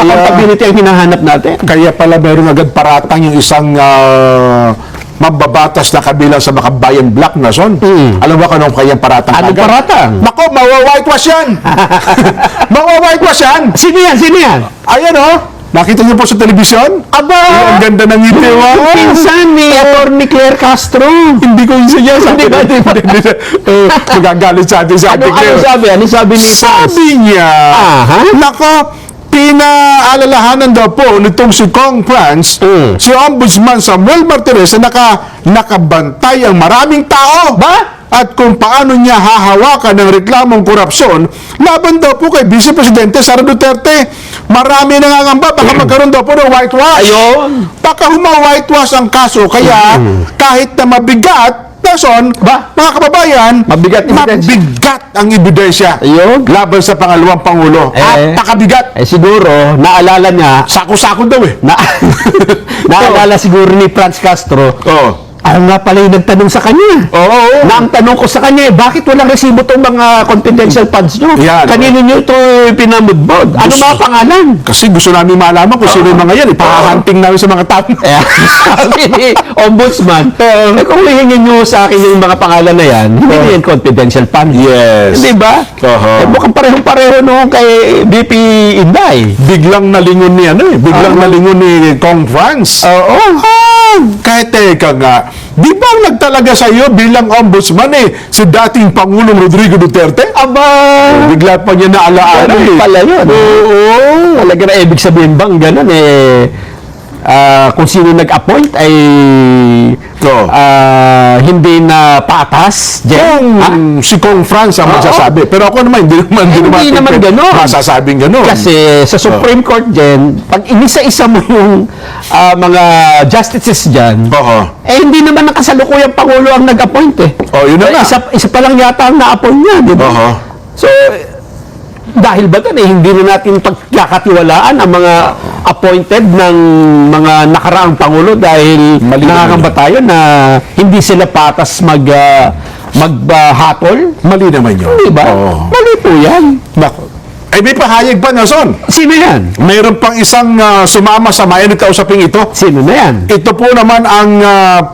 accountability ang hinahanap natin. Kaya pala meron agad paratang yung isang mambabatas na kabilang sa Makabayan Black Nation. Alam mo kung anong kayang paratang? Anong agad? paratang? Nako, mawa-whitewash yan! Mawa-whitewash yan! Sino yan? Sino yan? Ayan nakita niyo po sa telebisyon? Aba! Ang ganda ng ngiti mo. Yung pinsan ni Atty. Claire Castro. Hindi ko isa niya. Hindi ba? Magagalit sa atin sa ating Ano sabi? Ano sabi ni Sabi niya, nako, pinaalalahanan daw po nitong si Kong France, si Ombudsman Samuel Martires na nakabantay ang maraming tao. Ba? At kung paano niya hahawakan ng reklamong korupsyon laban daw po kay Vice Presidente Sara Duterte. Marami nangangamba, baka magkaroon daw po ng whitewash. Ayun. Baka whitewash ang kaso, kaya kahit na mabigat, mga kababayan, mabigat ang ebidensya Ayun. laban sa pangalawang Pangulo. At pakabigat. Siguro, naalala niya, Sako-sako daw naalala siguro ni Franz Castro, ako nga pala yung nagtanong sa kanya. Na ang tanong ko sa kanya, bakit walang resibo itong mga confidential funds nyo? Kanino nyo ito pinamudbod? Ano mga pangalan? Kasi gusto namin malaman kung sino yung mga yan. Ipahahunting namin sa mga tao. Sabi ni Ombudsman, kung hihingin nyo sa akin yung mga pangalan na yan, hindi yan confidential fund. Yes. Hindi ba? Mukhang parehong-pareho noong kay BP Inday. Biglang nalingon ni biglang nalingon ni Kong France. Kahit teka nga, di ba ang nagtalaga sa iyo bilang ombudsman si dating Pangulong Rodrigo Duterte? Aba! Bigla pa niya naalaala pala yun. Talaga na ibig sabihin bang ganun kung sino nag-appoint ay hindi na patas. Kung si Kong France ang magsasabi. Pero ako naman, hindi naman gano'n. Masasabing gano'n. Kasi sa Supreme Court dyan, pag inisa-isa mo yung mga justices dyan, hindi naman ang kasalukuyang Pangulo ang nag-appoint yun na nga. Isa pa lang yata ang na-appoint niya, di ba? So, dahil ba hindi na natin pagkakatiwalaan ang mga appointed ng mga nakaraang Pangulo dahil nakakamba tayo na hindi sila patas maghatol? Mali naman yun. Di ba? Mali po yan. May pahayag pa, Nelson. Sino yan? Mayroon pang isang sumama sa mayan na kausaping ito. Sino na yan? Ito po naman ang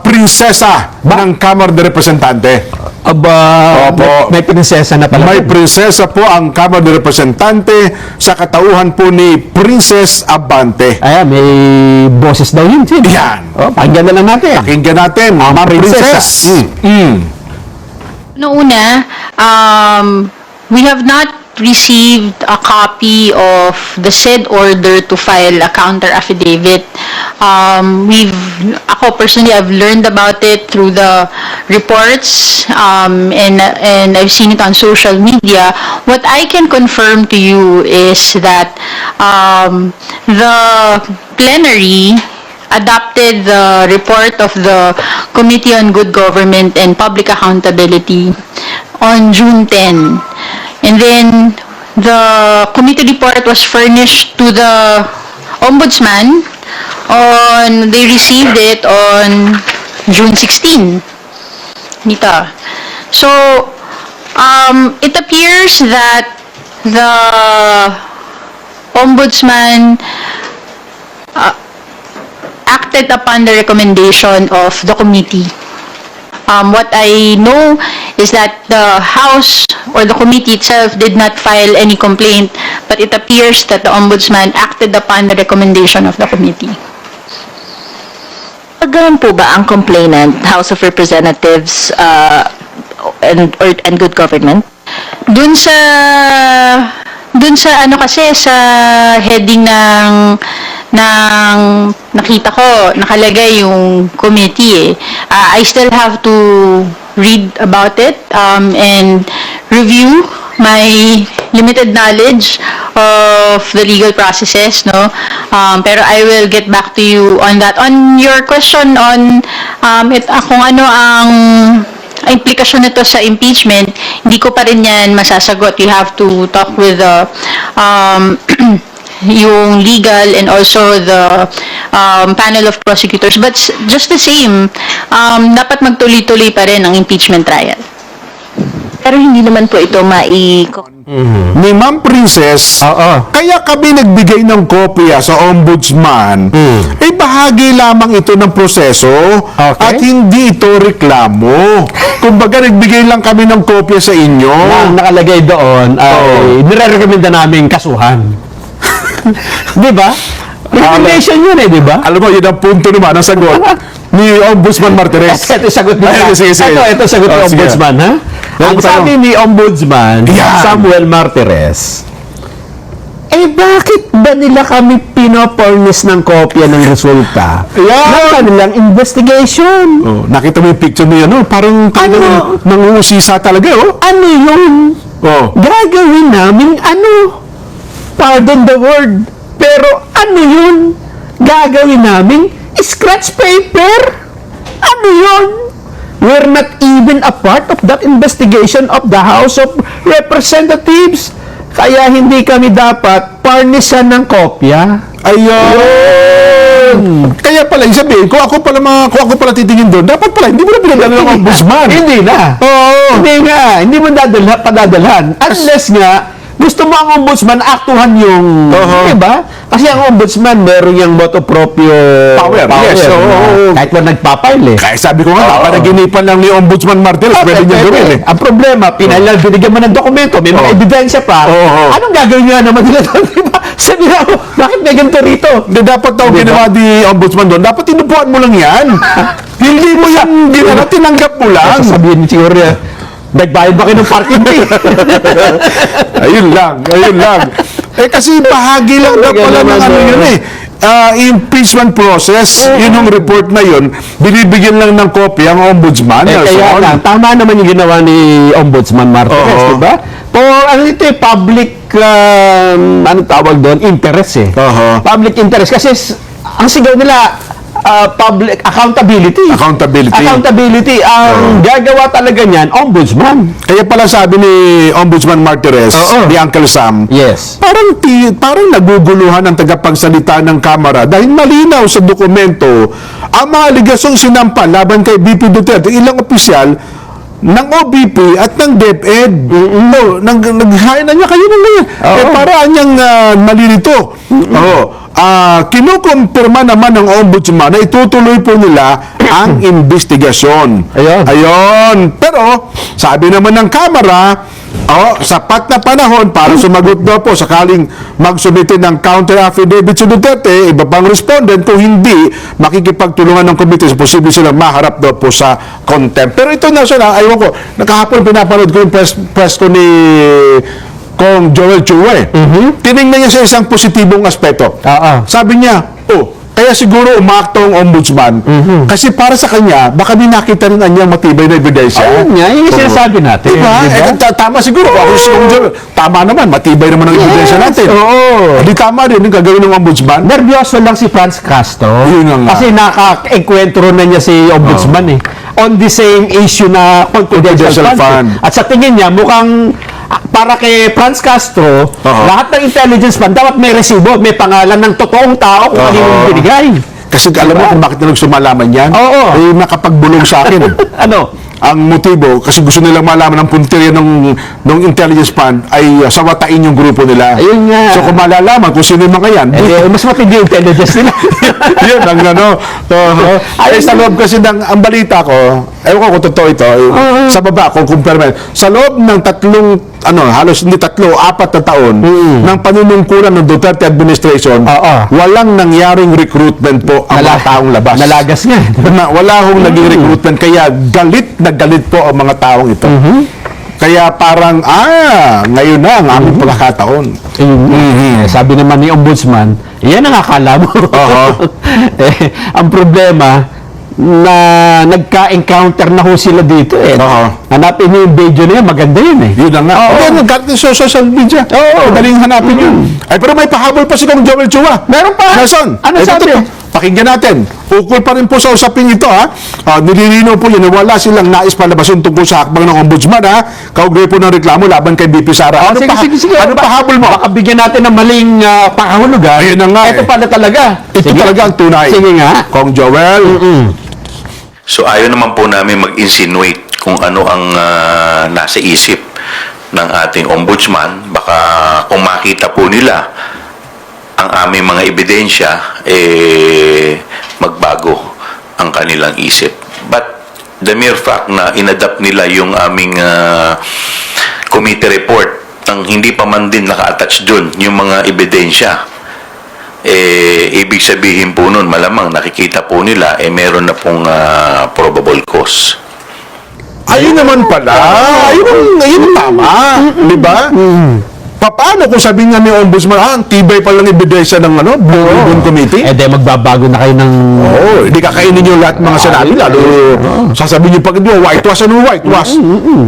prinsesa ng Kamara de Representante. Aba, may prinsesa na pala. May prinsesa po ang Kamara de Representante sa katauhan po ni Princess Abante. Ayan, may boses daw yun. Yan. Pakinggan na lang natin. Pakinggan natin, Ma'am Princess. Noong we have not received a copy of the said order to file a counter affidavit. Ako personally, I've learned about it through the reports, and I've seen it on social media. What I can confirm to you is that the plenary adopted the report of the Committee on Good Government and Public Accountability on June 10. And then, the committee report was furnished to the Ombudsman they received it on June 16. Nita. So, it appears that the Ombudsman acted upon the recommendation of the committee. What I know is that the House or the committee itself did not file any complaint, but it appears that the Ombudsman acted upon the recommendation of the committee. Ganun po ba ang complainant, House of Representatives and Good Government? Dun sa sa heading ng nakita ko, nakalagay yung committee I still have to read about it and review my limited knowledge of the legal processes, no? Pero I will get back to you on that. On your question on kung ano ang implikasyon nito sa impeachment, hindi ko pa rin yan masasagot. You have to talk with the yung legal and also the panel of prosecutors. But just the same, dapat magtuloy-tuloy pa rin ang impeachment trial. Pero hindi naman po ito ni Ma'am Princess, Oo. kaya kami nagbigay ng kopya sa ombudsman, eh bahagi lamang ito ng proseso Okay. at hindi ito reklamo. Kumbaga, nagbigay lang kami ng kopya sa inyo. Ang nakalagay doon ay nire-recommenda namin kasuhan. Di ba? Recommendation yun eh, di ba? Alam mo, yun ang punto naman, ang sagot ni Ombudsman Martinez. Ito sagot ni Ay, sige, sige. Ito sagot ni Oh, sige. Ombudsman, ha? Ang Ano sabi ni Ombudsman, Yan. Samuel Martires, bakit ba nila kami pinopornis ng kopya ng resulta Yan. ng kanilang investigation? Oh, nakita mo yung picture niya, no? Parang Ano? nangungusisa talaga, oh. Ano yun? Oh. Gagawin namin ano? Pardon the word. Pero ano yun? Gagawin namin scratch paper? Ano yun? We're not even a part of that investigation of the House of Representatives. Kaya hindi kami dapat parnisan ng kopya. Ayun! Kaya pala, yung sabihin, kung ako pala titingin doon, dapat pala, hindi mo na pinadala ng ombudsman. Hindi na. Oo. Hindi nga. Hindi mo padadalhan. Unless nga, gusto mo ang ombudsman, aktuhan yung, di ba? Kasi ang ombudsman, meron yung motu proprio Power, yes, oo. na kahit mo nagpapail eh. Kaya sabi ko nga, napanaginipan lang ni Ombudsman Martinez, pwede niya gawin eh. Ang problema, binigyan mo ng dokumento, may mga Oo. ebidensya pa. Oo. Anong gagawin nyo naman nila doon, di ba? Sabi na, bakit may ganito rito? Hindi, dapat daw Diba? ginawa ni Ombudsman doon, dapat tinupuan mo lang yan. Hindi mo yan, ginala, tinanggap mo lang. Sasabihin ni siguro niya, nagbayad ba kayo ng parking fee? Ayun lang. Eh kasi bahagi lang daw pala ng ano yun eh. Impeachment process, yun yung report na yun, binibigyan lang ng kopya ang ombudsman. Kaya lang, tama naman yung ginawa ni Ombudsman Martinez, Oo. di ba? For, ito eh, public, ano tawag doon? Interest eh. Oo. Public interest. Kasi ang sigaw nila, public accountability. Accountability. Ang gagawa talaga niyan, Ombudsman. Kaya pala sabi ni Ombudsman Martinez, Oo. ni Uncle Sam, Yes. parang naguguluhan ang tagapagsalita ng Kamara dahil malinaw sa dokumento ang mga aligasyong sinampal laban kay BP Duterte, ilang opisyal ng OBP at ng DepEd. No, nag-hire na niya kayo na ngayon. Eh, paraan niyang malilito. Kinukumpirma naman ng ombudsman na itutuloy po nila ang investigasyon. Ayun. Pero, sabi naman ng Kamara, sapat na panahon para sumagot daw po sakaling magsubite ng counter affidavit si Duterte, iba pang respondent, kung hindi, makikipagtulungan ng komite, posible silang maharap daw po sa contempt. Pero ito na siya, aywan ko, nakahapon pinapanood ko yung press ko ni Kong Joel Chua. Tinignan niya sa isang positibong aspeto. Sabi niya, kaya siguro umakto ang ombudsman kasi para sa kanya, baka di nakita rin anyang matibay na ebidensya. Ayun nga, yun yung sinasabi natin. Diba? Tama siguro. Ako si Kong Joel, tama naman, matibay naman ang ebidensya natin. Di tama din yung gagawin ng ombudsman. Nervyoso lang si Franz Castro. Yun na nga. Kasi naka-enkwentro na niya si Ombudsman eh. On the same issue na confidential Confidential fund. fund. At sa tingin niya, mukhang para kay Franz Castro, lahat ng intelligence fund dapat may resibo, may pangalan ng totoong tao kung ano yung binigay. Kasi alam mo kung bakit nila gusto malaman yan? Oo. Eh, nakapagbulong sa akin. Ano? Ang motibo, kasi gusto nilang malaman ang punteriya ng intelligence fund ay sawatain yung grupo nila. Ayun nga. So kung malalaman kung sino yung mga yan, Mas matindi yung intelligence nila. yun ang ano. Ay, sa loob kasi ang balita ko, ewan ko kung totoo ito, sa baba, kung kumpirmen, sa loob ng halos hindi 4, 4 na taon, ng panunungkulan ng Duterte administration, walang nangyaring recruitment po ang mga taong labas. Nalagas nga. Wala hong naging recruitment, kaya galit na galit po ang mga taong ito. Kaya parang, ngayon na ang aming pagkakataon. Sabi naman ni Ombudsman, yan ang akala mo. Ang problema, na nagka-encounter na ho sila dito eh. Hanapin niyo yung video na yan, maganda yun eh. Yun na nga. Nagkaroon sa social media. Madaling hanapin yun. Ay, pero may pahabol pa si Kong Joel Chua. Meron pa. Nasaan? Ano sabi? Pakinggan natin. Ukol pa rin po sa usapin ito, ha? Nililino po yun na wala silang nais palabasin tungkol sa hakbang ng ombudsman, ha? Kaugnay po ng reklamo laban kay BP Sara. Sige. Ano pahabol mo? Baka bigyan natin ng maling pakahulog ha. Ayun na nga Ito pala talaga. Ito talaga ang tunay. Sige nga. Kong Joel. So ayaw naman po namin mag-insinuate kung ano ang nasa isip ng ating ombudsman. Baka kung makita po nila ang aming mga ebidensya, magbago ang kanilang isip. But the mere fact na inadapt nila yung aming committee report nang hindi pa man din naka-attach dun yung mga ebidensya, ibig sabihin po nun, malamang nakikita po nila, meron na pong probable cause. Ayun naman pala. Ayun tama. Di ba? Paano kung sabihin nga ni Ombudsman, ang tibay pa lang ebidensya ng Blue Ribbon Committee? Eh, di magbabago na kayo ng... Oo, hindi kakainin yung lahat ng mga sinabi. Lalo, sasabihin niyo pag whitewash, whitewash?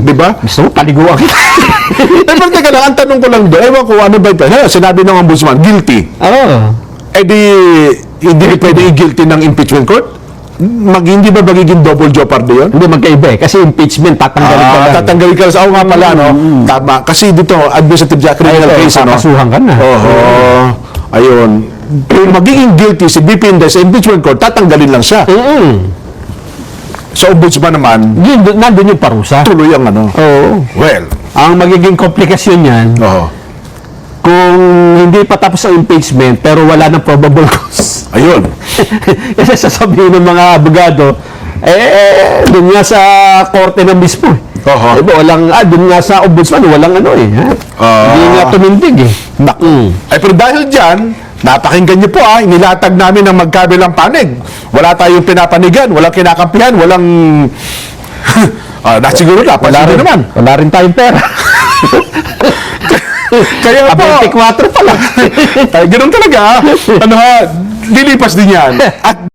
Di ba? Gusto mo, paliguan kita. Pero teka lang, ang tanong ko lang doon, ewan ko ano ba ito? Sinabi ng Ombudsman, guilty. Oo. Eh di, hindi pwede i-guilty ng impeachment court? Hindi ba magiging double jeopardy yun? Hindi, magkaiba eh. Kasi impeachment, tatanggalin ka lang. Tatanggalin ka sa nga pala, no? Tama. Kasi dito, administrative criminal case, no? Kakasuhan ka na. Oo. Ayun. Kung magiging guilty si BP Inday sa impeachment court, tatanggalin lang siya. Sa ombudsman naman, Yun, nandun yung parusa. tuloy ang Oo. Well, Ang magiging komplikasyon yan, kung hindi pa tapos ang impeachment, pero wala ng probable cause. ayun. Kasi sasabihin ng mga abogado, dun nga sa korte na mismo. Oho. Diba, dun nga sa ombudsman, walang Hindi nga tumindig eh. Ay, pero dahil dyan, napakinggan niyo po inilatag namin ng magkabilang panig. Wala tayong pinapanigan, walang kinakampihan, walang... siguro na, wala rin naman. Wala rin tayong pera. Kaya po, 24 pa lang. ay, ganun talaga. Lilipas din yan. At